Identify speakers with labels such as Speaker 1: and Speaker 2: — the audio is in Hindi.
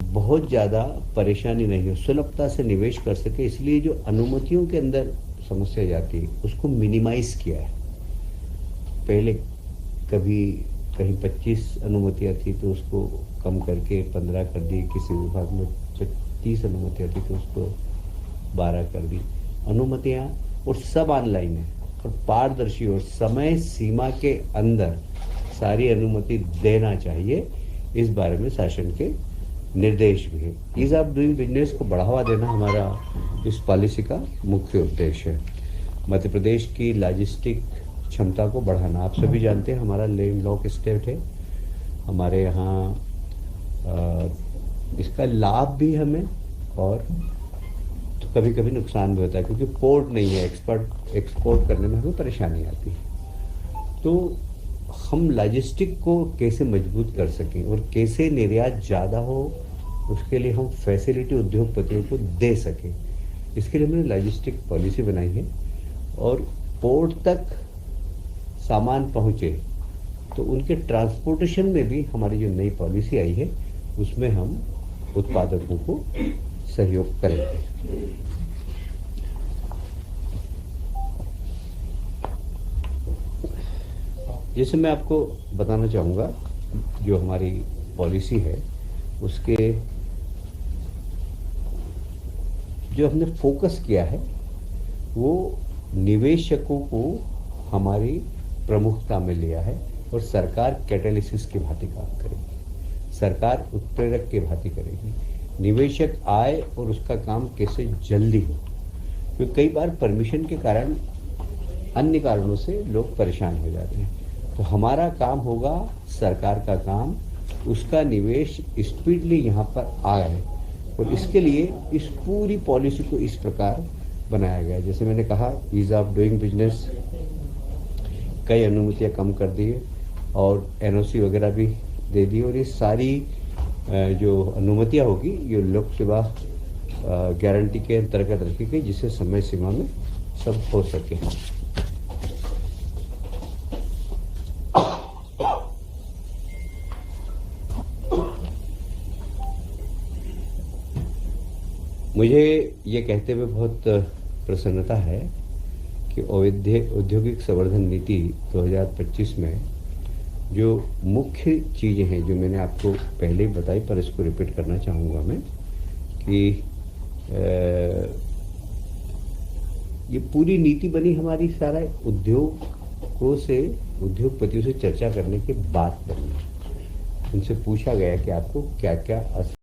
Speaker 1: बहुत ज़्यादा परेशानी नहीं हो, सुलभता से निवेश कर सके, इसलिए जो अनुमतियों के अंदर समस्या जाती है उसको मिनिमाइज किया है। पहले कभी कहीं 25 अनुमतियां थी तो उसको कम करके 15 कर दी, किसी विभाग में 30 अनुमतियां थी तो उसको 12 कर दी अनुमतियां। और सब ऑनलाइन है और पारदर्शी और समय सीमा के अंदर सारी अनुमति देना चाहिए, इस बारे में शासन के निर्देश भी है। ईज ऑफ डूइंग बिजनेस को बढ़ावा देना हमारा इस पॉलिसी का मुख्य उद्देश्य है। मध्य प्रदेश की लॉजिस्टिक क्षमता को बढ़ाना, आप सभी जानते हैं हमारा लैंड लॉक स्टेट है, हमारे यहाँ इसका लाभ भी हमें और तो कभी कभी नुकसान भी होता है, क्योंकि पोर्ट नहीं है, एक्सपोर्ट करने में हमें परेशानी आती है। तो हम लॉजिस्टिक को कैसे मजबूत कर सकें और कैसे निर्यात ज़्यादा हो, उसके लिए हम फैसिलिटी उद्योगपतियों को दे सकें, इसके लिए हमने लॉजिस्टिक पॉलिसी बनाई है। और पोर्ट तक सामान पहुँचे तो उनके ट्रांसपोर्टेशन में भी हमारी जो नई पॉलिसी आई है उसमें हम उत्पादकों को सहयोग करेंगे। जैसे मैं आपको बताना चाहूँगा, जो हमारी पॉलिसी है उसके जो हमने फोकस किया है वो निवेशकों को हमारी प्रमुखता में लिया है, और सरकार कैटालिसिस की भांति काम करेगी, सरकार उत्प्रेरक की भांति करेगी। निवेशक आए और उसका काम कैसे जल्दी हो, क्योंकि कई बार परमिशन के कारण अन्य कारणों से लोग परेशान हो जाते हैं। तो हमारा काम होगा, सरकार का काम, उसका निवेश स्पीडली यहाँ पर आए, और इसके लिए इस पूरी पॉलिसी को इस प्रकार बनाया गया है। जैसे मैंने कहा, ईज ऑफ डूइंग बिजनेस, कई अनुमतियाँ कम कर दी है और एनओसी वगैरह भी दे दी, और ये सारी जो अनुमतियाँ होगी ये लोक सेवा गारंटी के अंतर्गत रखी गई, जिससे समय सीमा में सब हो सके। मुझे ये कहते हुए बहुत प्रसन्नता है कि औद्योगिक संवर्धन नीति 2025 में जो मुख्य चीज़ें हैं जो मैंने आपको पहले ही बताई, पर इसको रिपीट करना चाहूँगा मैं कि ये पूरी नीति बनी हमारी सारा उद्योगपतियों से चर्चा करने के बाद बनी। उनसे पूछा गया कि आपको क्या क्या